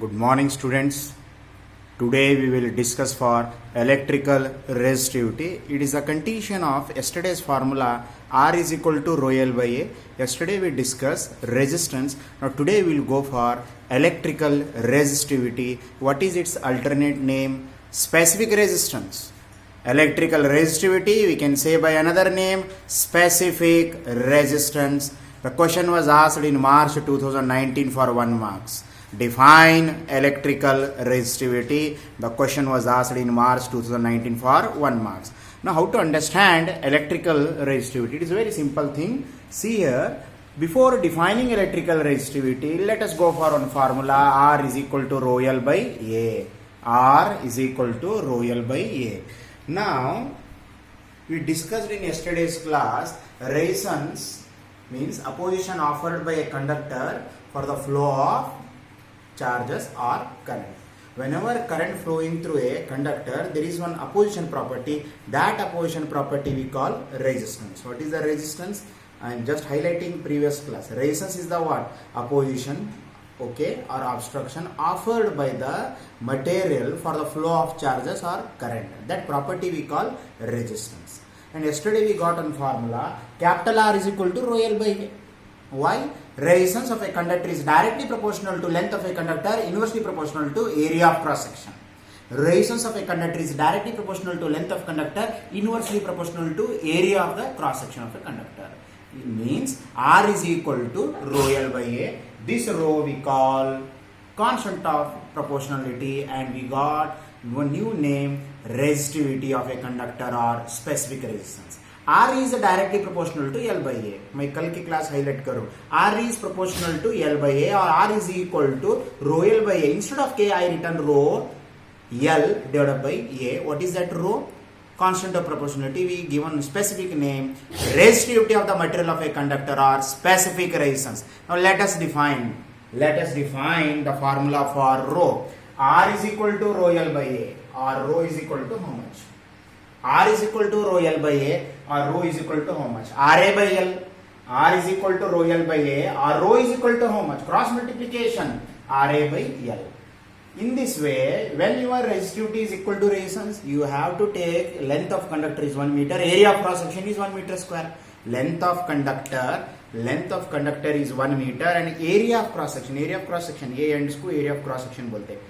Good morning, students. Today we will discuss for electrical resistivity. It is a condition of yesterday's formula R is equal to rho L by A. Yesterday we discussed resistance. Now today we will go for electrical resistivity. What is its alternate name? Specific resistance. Electrical resistivity we can say by another name specific resistance. The question was asked in March 2019 for 1 marks. Define electrical resistivity. The question was asked in March 2019 for 1 marks. Now how to understand electrical resistivity? It is a very simple thing. See here, before defining electrical resistivity, let us go for one formula. R is equal to rho L by A. R is equal to rho L by A. Now we discussed in yesterday's class resistance means opposition offered by a conductor for the flow of charges or current. Whenever current flowing through a conductor, there is one opposition property. That opposition property we call resistance. What is the resistance? I am just highlighting previous class. Resistance is the what? Opposition, okay, or obstruction offered by the material for the flow of charges or current. That property we call resistance. And yesterday we got one formula. Capital R is equal to rho L by A. Why? Resistance of a conductor is directly proportional to length of a conductor, inversely proportional to area of cross section. Resistance of a conductor is directly proportional to length of conductor, inversely proportional to area of the cross section of a conductor. It means R is equal to rho L by A. This rho we call constant of proportionality, and we got one new name, resistivity of a conductor or specific resistance. R is directly proportional to L by A. मैं कल की class highlight करूँ. R is proportional to L by A or R is equal to rho L by A. Instead of K, I written rho L divided by A. What is that rho? Constant of proportionality. We given specific name, resistivity of the material of a conductor or specific resistance. Now let us define. Let us define the formula for rho. R is equal to rho L by A. Or rho is equal to how much? R is equal to rho L by A or rho is equal to how much? RA by L. R is equal to rho L by A or rho is equal to how much? Cross multiplication RA by L. In this way, when your resistivity is equal to resistance, you have to take length of conductor is 1 meter, area of cross section is 1 meter square. Length of conductor is 1 meter and area of cross section A ends को area of cross section बोलते हैं.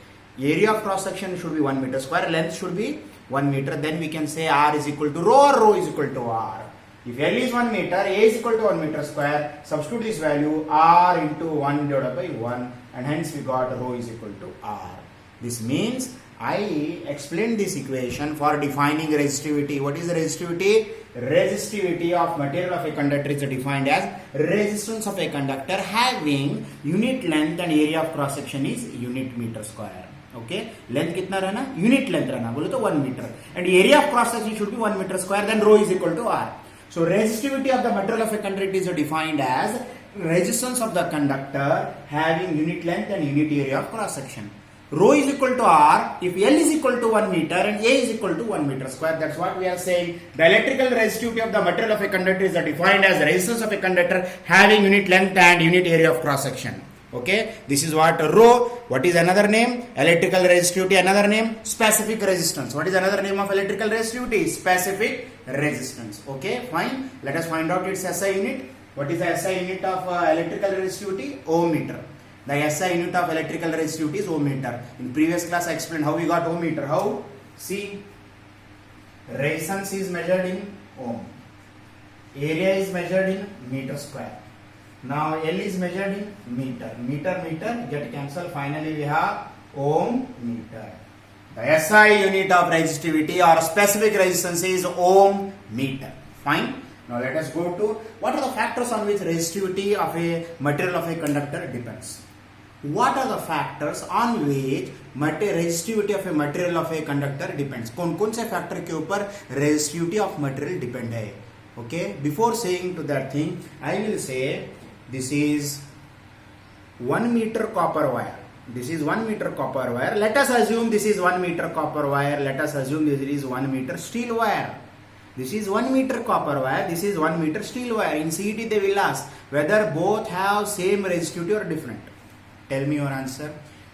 Area of cross section should be 1 meter square, length should be 1 meter. Then we can say R is equal to rho or rho is equal to R. If L is 1 meter, A is equal to 1 meter square, substitute this value R into 1 divided by 1 and hence we got rho is equal to R. This means I explained this equation for defining resistivity. What is the resistivity? Resistivity of material of a conductor is defined as resistance of a conductor having unit length and area of cross section is unit meter square. Okay, length कितना रहना? Unit length रहना, बोले तो 1 meter. And area of cross section should be 1 meter square. Then rho is equal to R. So resistivity of the material of a conductor is defined as resistance of the conductor having unit length and unit area of cross section. Rho is equal to R if L is equal to 1 meter and A is equal to 1 meter square. That's what we are saying. The electrical resistivity of the material of a conductor is defined as resistance of a conductor having unit length and unit area of cross section. Okay, this is what rho. What is another name? Electrical resistivity. Another name, specific resistance. What is another name of electrical resistivity? Specific resistance. Okay, fine. Let us find out its SI unit. What is the SI unit of electrical resistivity? Ohm meter. The SI unit of electrical resistivity is ohm meter. In previous class I explained how we got ohm meter. How? See, resistance is measured in ohm. Area is measured in meter square. Now L is measured in meter. Meter get cancelled. Finally we have ohm meter. The SI unit of resistivity or specific resistance is ohm meter. Fine. Now let us go to what are the factors on which resistivity of a material of a conductor depends. What are the factors on which resistivity of a material of a conductor depends? कौन से factor के ऊपर resistivity of material depend है? Okay. Before saying to that thing, I will say this is 1 meter copper wire. This is 1 meter copper wire. Let us assume this is 1 meter copper wire. Let us assume this is 1 meter steel wire. This is 1 meter copper wire. This is 1 meter steel wire. In CET they will ask whether both have same resistivity or different. Tell me your answer.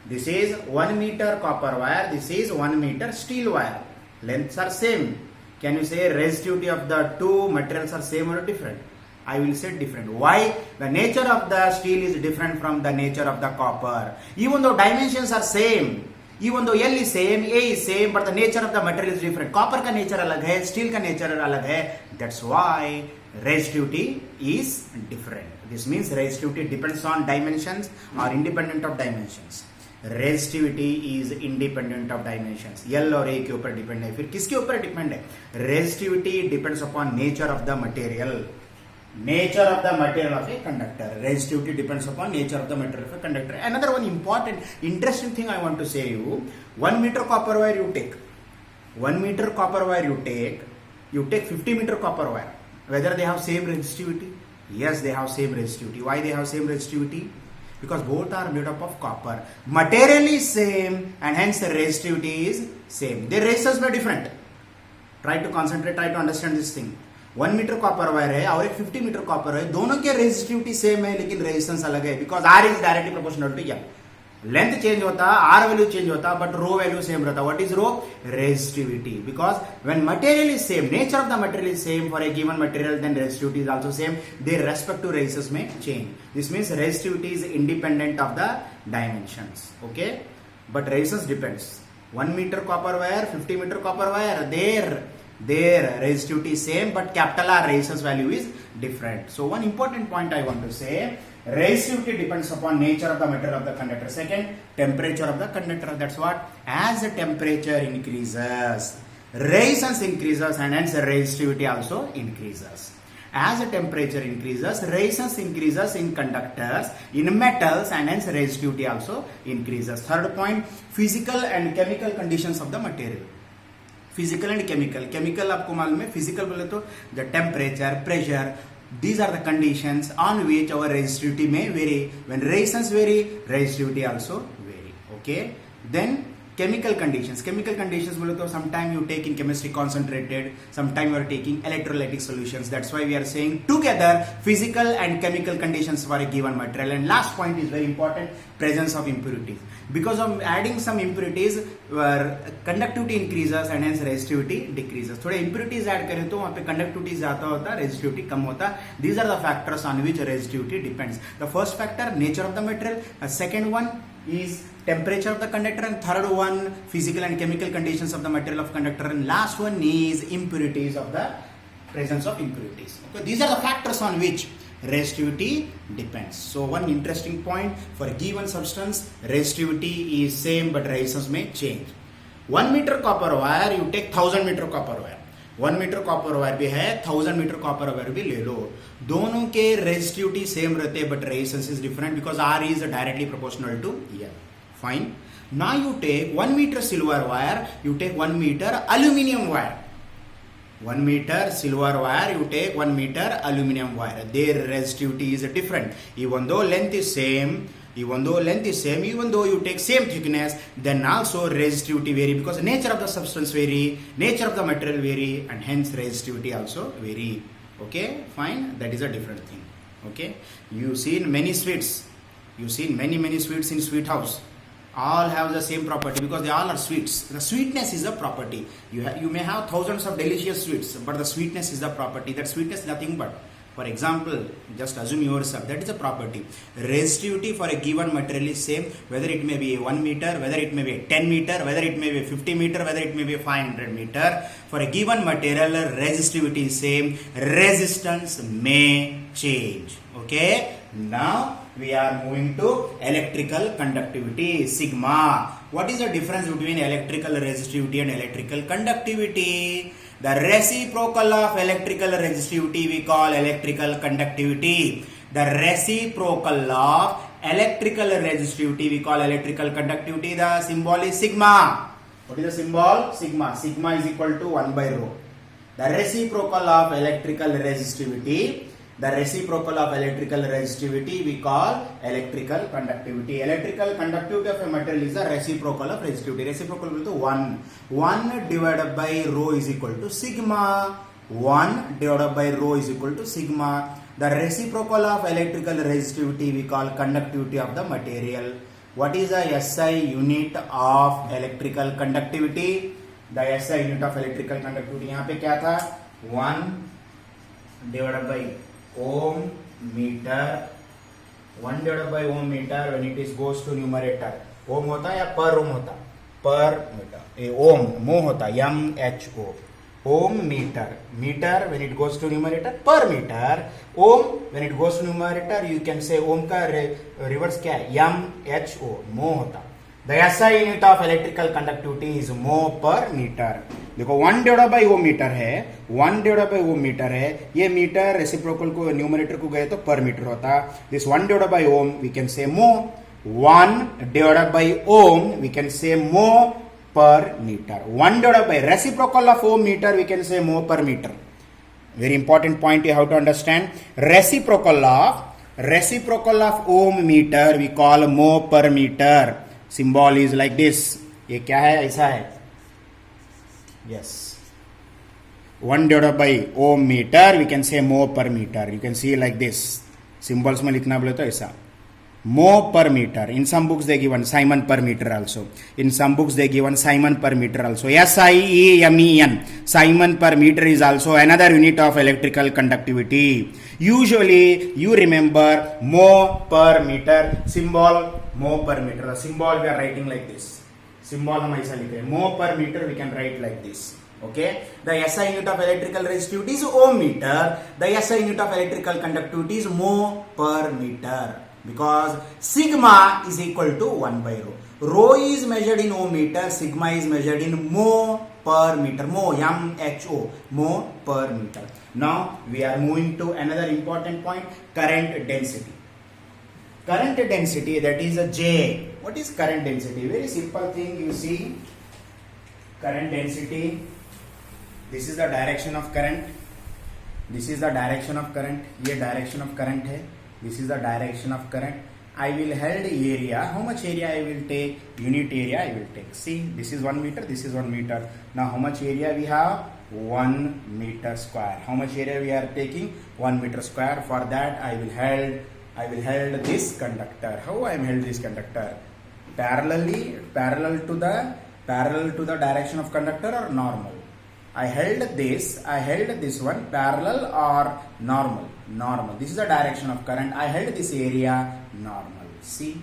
This is 1 meter copper wire. This is 1 meter steel wire. Lengths are same. Can you say resistivity of the two materials are same or different? I will say different. Why? The nature of the steel is different from the nature of the copper. Even though dimensions are same, even though L is same, A is same, but the nature of the material is different. Copper का nature अलग है, steel का nature अलग है. That's why resistivity is different. This means resistivity depends on dimensions or independent of dimensions. Resistivity is independent of dimensions. L और ए के ऊपर depend है. फिर किसके ऊपर डिपेंड है? Resistivity depends upon nature of the material. Nature of the material of a conductor. Resistivity depends upon nature of the material of a conductor. Another one important, interesting thing I want to say you, 1 meter copper wire you take. 1 meter copper wire you take 50 meter copper wire. Whether they have same resistivity? Yes, they have same resistivity. Why they have same resistivity? Because both are made up of copper. Material is same and hence the resistivity is same. Their resistance were different. Try to concentrate, try to understand this thing. 1 metre copper wire है और एक 50 metre copper है. दोनों के resistivity same है लेकिन resistance अलग है. Because R is directly proportional to L. Length change होता, आर वैल्यू चेंज होता, बट रो वैल्यू सेम रहता. What is rho? Resistivity. Because when material is same, nature of the material is same for a given material, then resistivity is also same. There respect to resistance में change. This means resistivity is independent of the dimensions. Okay, but resistance depends. 1 meter copper wire, 50 meter copper wire, their resistivity is same, but capital R resistance value is different. So one important point I want to say, resistivity depends upon nature of the material of the conductor. Second, temperature of the conductor. That's what, as the temperature increases, resistance increases and hence the resistivity also increases. As the temperature increases, resistance increases in conductors, in metals, and hence resistivity also increases. Third point, physical and chemical conditions of the material. Physical and chemical. Chemical आपको मालूम है, physical बोले तो the temperature, pressure, these are the conditions on which our resistivity may vary. When resistance vary, resistivity also vary. Okay. Then chemical conditions. Chemical conditions बोले तो sometime you take in chemistry concentrated, sometime you are taking electrolytic solutions. That's why we are saying together physical and chemical conditions for a given material. And last point is very important, presence of impurities. Because of adding some impurities, conductivity increases and hence resistivity decreases. थोड़े impurities add करें तो वहाँ पे conductivity ज़्यादा होता, resistivity कम होता. These are the factors on which resistivity depends. The first factor, nature of the material. The second one is temperature of the conductor, and third one, physical and chemical conditions of the material of conductor, and last one is impurities of the presence of impurities. Okay, these are the factors on which resistivity depends. So one interesting point, for a given substance, resistivity is same but resistance may change. 1 meter copper wire you take 1000 meter copper wire. 1 meter copper wire भी है, 1000 meter copper wire भी ले लो. दोनों के resistivity same रहते but resistance is different because R is directly proportional to L. Fine. Now you take 1 meter silver wire, you take 1 meter aluminium wire. 1 meter silver wire, you take 1 meter aluminium wire. Their resistivity is different. Even though length is same, even though you take same thickness, then also resistivity vary because nature of the substance vary, nature of the material vary, and hence resistivity also vary. Okay, fine. That is a different thing. Okay, you seen many sweets. You seen many sweets in sweet house. All have the same property because they all are sweets. The sweetness is a property. You may have thousands of delicious sweets, but the sweetness is the property. That sweetness is nothing but, for example, just assume yourself, that is a property. Resistivity for a given material is same, whether it may be 1 meter, whether it may be 10 meter, whether it may be 50 meter, whether it may be 500 meter. For a given material, resistivity is same. Resistance may change. Okay. Now we are moving to electrical conductivity, sigma. What is the difference between electrical resistivity and electrical conductivity? The reciprocal of electrical resistivity we call electrical conductivity. The reciprocal of electrical resistivity we call electrical conductivity. The symbol is sigma. What is the symbol? Sigma. Sigma is equal to 1 by rho. The reciprocal of electrical resistivity. The reciprocal of electrical resistivity we call electrical conductivity. Electrical conductivity of a material is the reciprocal of resistivity. Reciprocal equal to 1. 1 divided by rho is equal to sigma. 1 divided by rho is equal to sigma. The reciprocal of electrical resistivity we call conductivity of the material. What is the SI unit of electrical conductivity? The SI unit of electrical conductivity यहाँ पे क्या था? 1 divided by ohm meter. 1 divided by ohm meter when it is goes to numerator. Ohm होता है या per ohm होता? Per meter. Ohm mho होता MHO. Ohm meter. Meter when it goes to numerator per meter. Ohm when it goes to numerator you can say ohm का reverse क्या है? MHO. Mho होता. The SI unit of electrical conductivity is mho per meter. देखो 1 divide by Om metre है, 1 divide by Om metre है, ये metre reciprocal को numerator को गए तो पर मीटर होता. This 1 divide by ohm we can say mho, 1 divide by ohm we can say mho per meter. 1 divided by reciprocal of ohm meter we can say mho per meter. Very important point you have to understand. Reciprocal of ohm meter we call mho per meter. Symbol is like this. ये क्या है? ऐसा है. Yes. 1 divided by ohm meter we can say mho per meter. You can see like this. Symbols में लिखना बोले तो ऐसा. Mho per meter. In some books they given Simon per meter also. In some books they given Simon per meter also. SIEMEN. Simon per meter is also another unit of electrical conductivity. Usually you remember mho per meter. Symbol mho per meter. The symbol we are writing like this. Symbol हम ऐसा लिख रहे हैं. Mho per meter we can write like this. Okay. The SI unit of electrical resistivity is ohm meter. The SI unit of electrical conductivity is mho per meter. Because sigma is equal to 1 by rho. Rho is measured in ohm meter, sigma is measured in mho per meter. Mho, MHO, mho per meter. Now we are moving to another important point, current density. Current density, that is a J. What is current density? Very simple thing, you see. Current density, this is the direction of current. This is the direction of current. ये direction of current है. This is the direction of current. I will held area. How much area I will take? Unit area I will take. See, this is 1 meter. This is 1 meter. Now, how much area we have? 1 meter square. How much area we are taking? 1 meter square. For that, I will held this conductor. How I am held this conductor? Parallel to the direction of conductor or normal? I held this one parallel or normal? Normal. This is the direction of current. I held this area normal. See,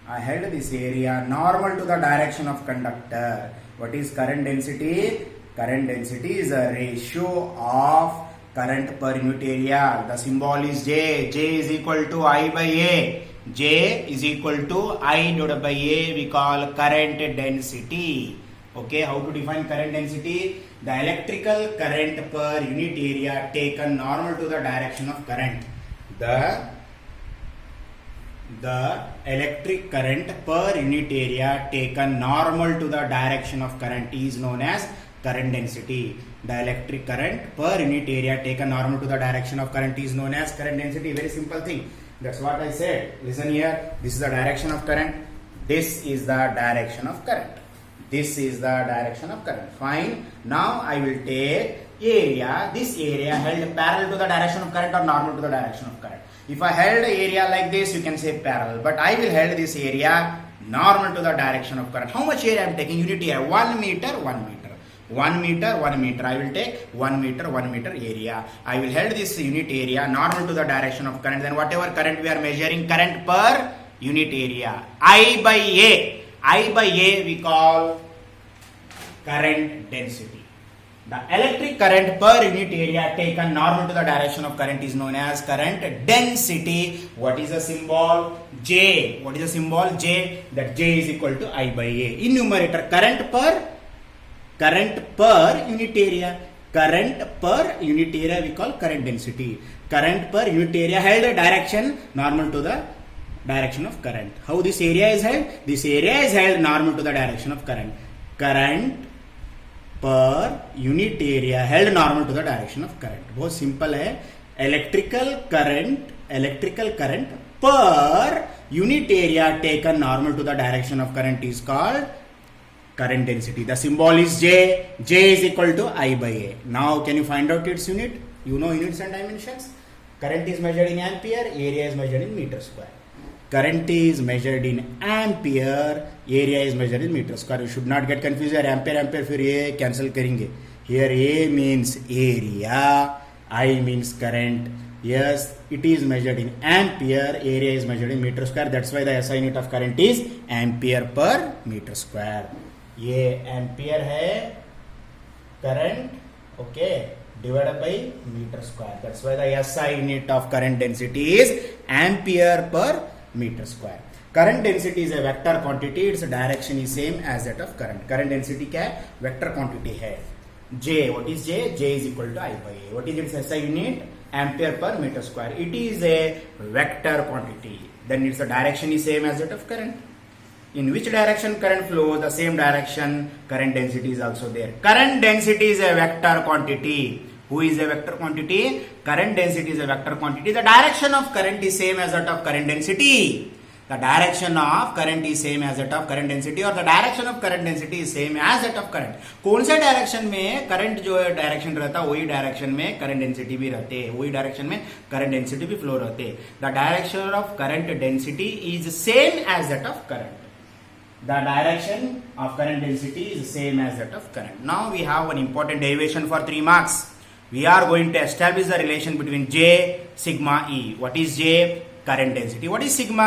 I held this area normal to the direction of conductor. What is current density? Current density is a ratio of current per unit area. The symbol is J. J is equal to I by A. J is equal to I divided by A. We call current density. Okay, how to define current density? The electrical current per unit area taken normal to the direction of current. The electric current per unit area taken normal to the direction of current is known as current density. The electric current per unit area taken normal to the direction of current is known as current density. Very simple thing. That's what I said. Listen here. This is the direction of current. This is the direction of current. This is the direction of current. Fine. Now I will take area. This area held parallel to the direction of current or normal to the direction of current. If I held an area like this, you can say parallel. But I will held this area normal to the direction of current. How much area I am taking? Unit area. 1 meter, 1 meter. 1 meter, 1 meter. I will take 1 meter, 1 meter area. I will held this unit area normal to the direction of current. Then whatever current we are measuring, current per unit area. I by A we call current density. The electric current per unit area taken normal to the direction of current is known as current density. What is the symbol? J. What is the symbol? J. That J is equal to I by A. In numerator, current per unit area. Current per unit area we call current density. Current per unit area held a direction normal to the direction of current. How this area is held? This area is held normal to the direction of current. Current per unit area held normal to the direction of current. बहुत simple है. Electrical current per unit area taken normal to the direction of current is called current density. The symbol is J. J is equal to I by A. Now can you find out its unit? You know units and dimensions. Current is measured in ampere. Area is measured in meter square. current is measured in ampere, area is measured in meter square. You should not get confused here. Ampere फिर ये cancel करेंगे. Here A means area, I means current. Yes, it is measured in ampere, area is measured in meter square. That's why the SI unit of current is ampere per meter square. ये ampere है current, okay, divided by meter square. That's why the SI unit of current density is ampere per meter square. Current density is a vector quantity. Its direction is same as that of current. Current density क्या है? Vector quantity है. J, what is J? J is equal to I by A. What is its SI unit? Ampere per meter square. It is a vector quantity. Then its direction is same as that of current. In which direction current flows, the same direction current density is also there. Current density is a vector quantity. Who is a vector quantity? Current density is a vector quantity. The direction of current is same as that of current density. The direction of current is same as that of current density, or the direction of current density is same as that of current. कौन से direction में current जो है direction रहता है वही direction में current density भी रहते हैं, वही डायरेक्शन में करंट डेंसिटी भी फ्लो रहते हैं. The direction of current density is same as that of current. The direction of current density is same as that of current. Now we have one important derivation for 3 marks. We are going to establish the relation between J, sigma, E. What is J? Current density. What is sigma?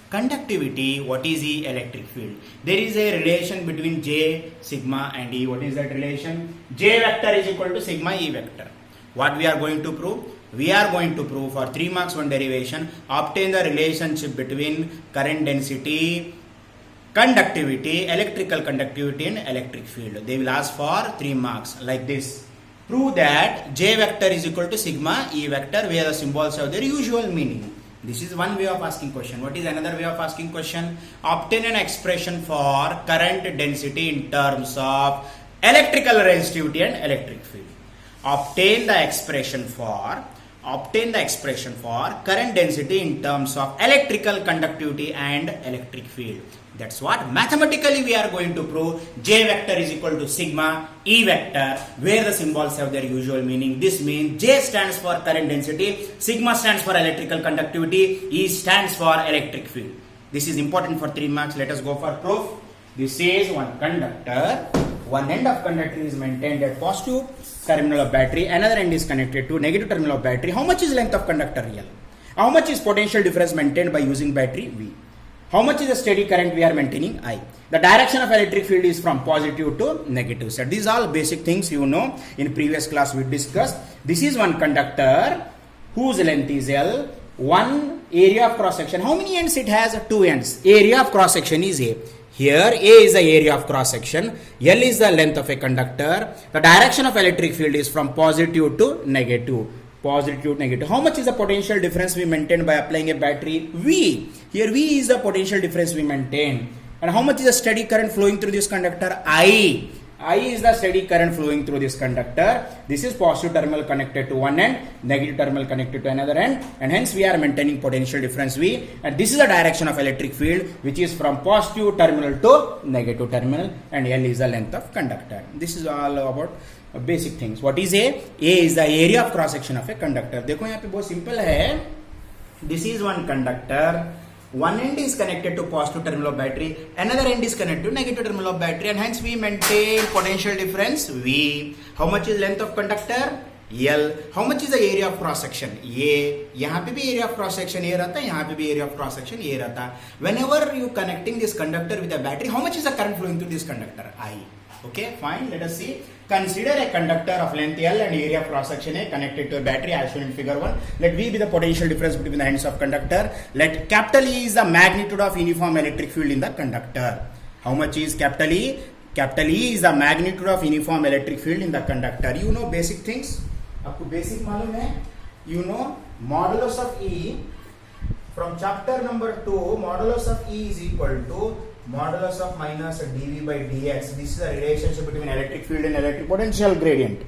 Conductivity. What is E? Electric field. There is a relation between J, sigma and E. What is that relation? J vector is equal to sigma E vector. What we are going to prove? We are going to prove for 3 marks one derivation. Obtain the relationship between current density, conductivity, electrical conductivity and electric field. They will ask for 3 marks like this. Prove that J vector is equal to sigma E vector where the symbols have their usual meaning. This is one way of asking question. What is another way of asking question? Obtain an expression for current density in terms of electrical resistivity and electric field. Obtain the expression for current density in terms of electrical conductivity and electric field. That's what mathematically we are going to prove. J vector is equal to sigma E vector where the symbols have their usual meaning. This means J stands for current density, sigma stands for electrical conductivity, E stands for electric field. This is important for 3 marks. Let us go for proof. This is one conductor. One end of conductor is maintained at positive terminal of battery, another end is connected to negative terminal of battery. How much is length of conductor L? How much is potential difference maintained by using battery V? How much is the steady current we are maintaining I? The direction of electric field is from positive to negative side. These are all basic things you know. In previous class we discussed. This is one conductor whose length is L. One area of cross section. How many ends it has? 2 ends. Area of cross section is A. Here A is the area of cross section. L is the length of a conductor. The direction of electric field is from positive to negative. Positive to negative. How much is the potential difference we maintain by applying a battery? V. Here V is the potential difference we maintain. And how much is the steady current flowing through this conductor? I. I is the steady current flowing through this conductor. This is positive terminal connected to one end, negative terminal connected to another end, and hence we are maintaining potential difference V. And this is the direction of electric field, which is from positive terminal to negative terminal, and L is the length of conductor. This is all about basic things. What is A? A is the area of cross section of a conductor. देखो यहाँ पे बहुत simple है. This is one conductor. One end is connected to positive terminal of battery, another end is connected to negative terminal of battery, and hence we maintain potential difference V. How much is length of conductor? L. How much is the area of cross section? A. यहाँ पे भी area of cross section A रहता है, यहाँ पे भी area of cross section A रहता है. Whenever you connecting this conductor with a battery, how much is the current flowing through this conductor? I. Okay, fine. Let us see. Consider a conductor of length L and area of cross section A connected to a battery as shown in figure 1. Let V be the potential difference between the ends of conductor. Let capital E is the magnitude of uniform electric field in the conductor. How much is capital E? Capital E is the magnitude of uniform electric field in the conductor. You know basic things. आपको basic मालूम है? You know modulus of E from chapter number 2. Modulus of E is equal to modulus of minus dV by dx. This is the relationship between electric field and electric potential gradient.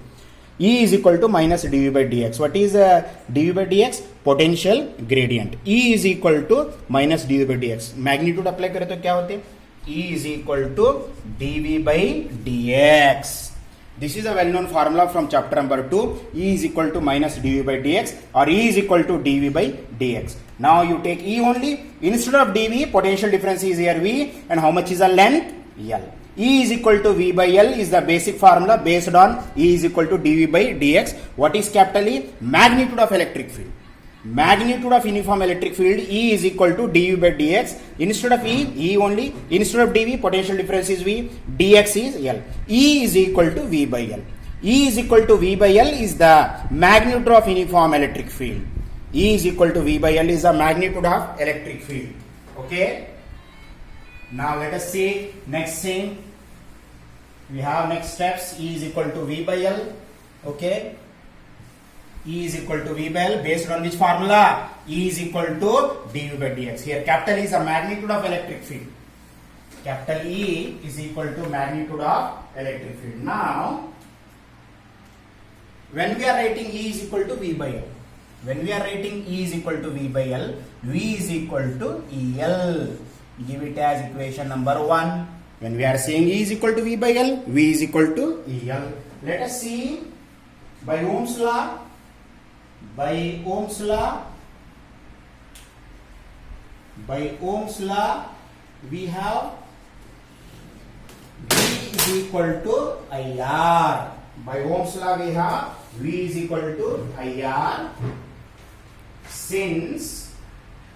E is equal to minus dV by dx. What is dV by dx? Potential gradient. E is equal to minus dV by dx. Magnitude apply करें तो क्या होते हैं? E is equal to dV by dx. This is a well-known formula from chapter number 2. E is equal to minus dV by dx or E is equal to dV by dx. Now you take E only. Instead of dV, potential difference is here V, and how much is the length? L. E is equal to V by L is the basic formula based on E is equal to dV by dx. What is capital E? Magnitude of electric field. Magnitude of uniform electric field E is equal to dV by dx. Instead of E only. Instead of dV, potential difference is V, dx is L. E is equal to V by L. E is equal to V by L is the magnitude of uniform electric field. E is equal to V by L is the magnitude of electric field. Okay. Now let us see next thing. We have next steps. E is equal to V by L. Okay. E is equal to V by L based on which formula? E is equal to dV by dx. Here capital E is the magnitude of electric field. Capital E is equal to magnitude of electric field. Now, when we are writing E is equal to V by L, when we are writing E is equal to V by L, V is equal to EL. Give it as equation number 1. When we are saying E is equal to V by L, V is equal to EL. Let us see by Ohm's law. By Ohm's law, we have V is equal to IR. By Ohm's law, we have V is equal to IR.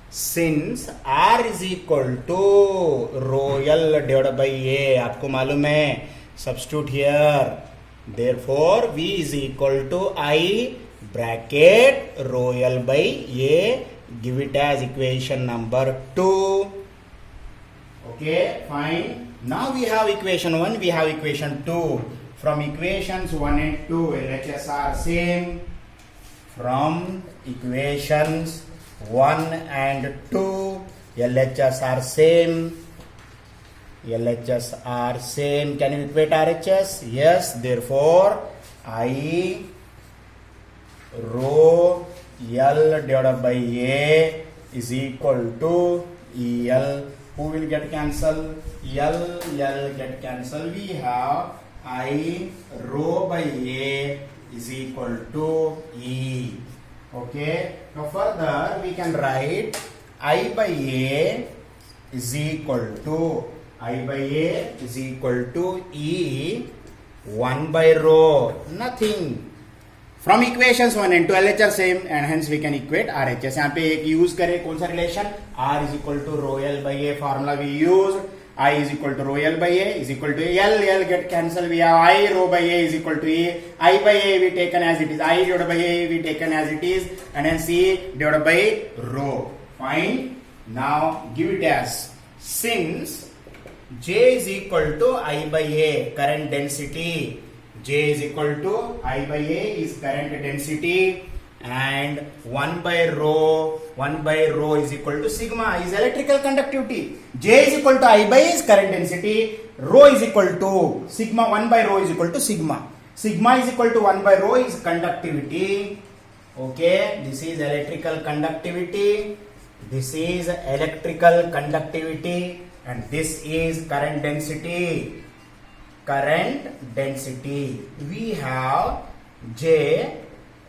Since R is equal to rho L divided by A, आपको मालूम है, substitute here. Therefore, V is equal to I bracket rho L by A. Give it as equation number 2. Okay, fine. Now we have equation 1, we have equation 2. From equations 1 and 2, LHS are same. From equations 1 and 2, LHS are same. LHS are same. Can you equate RHS? Yes. Therefore, I rho L divided by A is equal to EL. Who will get cancelled? L get cancelled. We have I rho by A is equal to E. Okay. Now further we can write I by A is equal to E 1 by rho. Nothing. From equations 1 and 2 LHS same and hence we can equate RHS. यहाँ पे एक use करें कौन सा relation? R is equal to rho L by A formula we use. I is equal to rho L by A is equal to L get cancelled. We have I rho by A is equal to E. I by A we taken as it is. I divided by A we taken as it is, and then C divided by rho. Fine. Now give it as, since J is equal to I by A, current density. J is equal to I by A is current density, and 1 by rho is equal to sigma is electrical conductivity. J is equal to I by A is current density, rho is equal to sigma, 1 by rho is equal to sigma. Sigma is equal to 1 by rho is conductivity. Okay, this is electrical conductivity. This is electrical conductivity, and this is current density. Current density. We have J,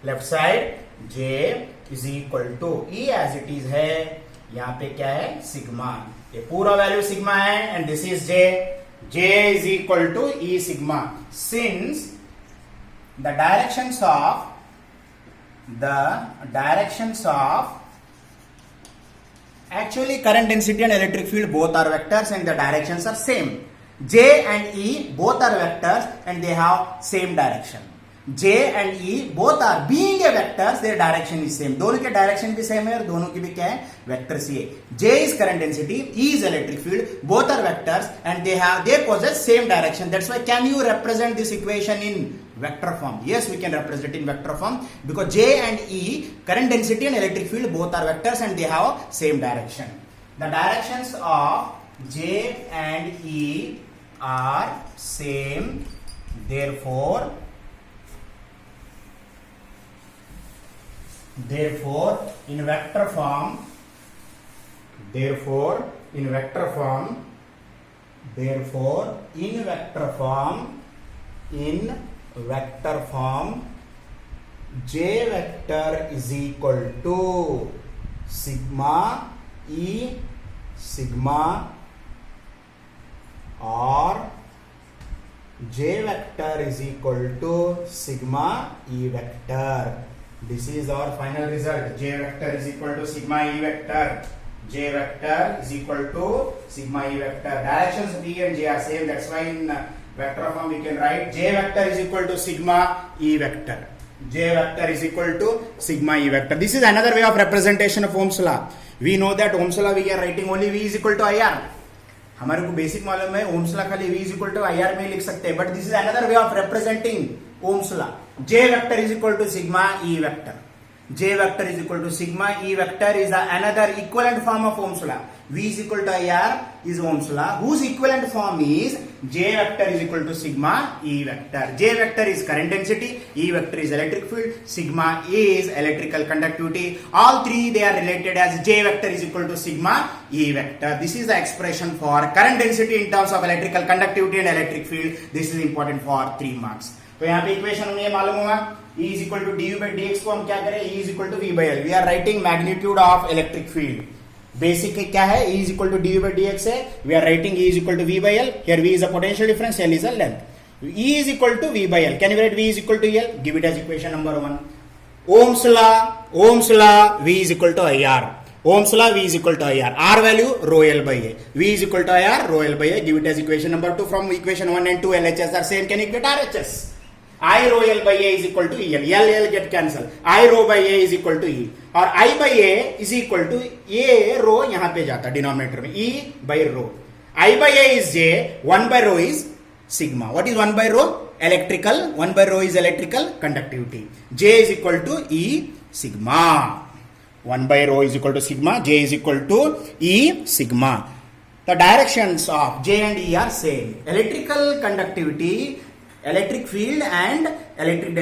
left side J is equal to E as it is है, यहाँ पे क्या है? Sigma. ये पूरा value sigma है, and this is J. J is equal to E sigma. Since the directions of actually current density and electric field both are vectors and the directions are same. J and E both are vectors and they have same direction. J and E both are being a vectors, their direction is same. दोनों के direction भी same है और दोनों की भी क्या है? Vectors ही है. J is current density, E is electric field, both are vectors and they possess same direction. That's why can you represent this equation in vector form? Yes, we can represent it in vector form because J and E, current density and electric field both are vectors and they have same direction. The directions of J and E are same, therefore in vector form J vector is equal to sigma E sigma or J vector is equal to sigma E vector. This is our final result. J vector is equal to sigma E vector. J vector is equal to sigma E vector. Directions V and J are same. That's why in vector form we can write J vector is equal to sigma E vector. J vector is equal to sigma E vector. This is another way of representation of Ohm's law. We know that Ohm's law we are writing only V is equal to IR. हमारे को basic मालूम है Ohm's law खाली V is equal to IR में लिख सकते हैं, but this is another way of representing Ohm's law. J vector is equal to sigma E vector. J vector is equal to sigma E vector is the another equivalent form of Ohm's law. V is equal to IR is Ohm's law, whose equivalent form is J vector is equal to sigma E vector. J vector is current density, E vector is electric field, sigma is electrical conductivity. All three they are related as J vector is equal to sigma E vector. This is the expression for current density in terms of electrical conductivity and electric field. This is important for 3 marks. तो यहाँ पे equation हमें मालूम हुआ E is equal to du by dx को हम क्या करें, E is equal to V by L. We are writing magnitude of electric field. Basic क्या है, E is equal to du by dx है, we are writing E is equal to V by L. Here V is a potential difference, L is a length. E is equal to V by L. Can you write V is equal to L? Give it as equation number 1. Ohm's law, V is equal to IR. Ohm's law, V is equal to IR. R value, rho L by A. V is equal to IR, rho L by A. Give it as equation number 2. From equation 1 and 2, LHS are same. Can you get RHS? I rho L by A is equal to EL. L get cancel. I rho by A is equal to E. और I by A is equal to A rho यहाँ पे जाता denominator में, E by rho. I by A is J, 1 by rho is sigma. What is 1 by rho? Electrical. 1 by rho is electrical conductivity. J is equal to E sigma. 1 by rho is equal to sigma. J is equal to E sigma. The directions of J and E are same. Electrical conductivity, electric field and electric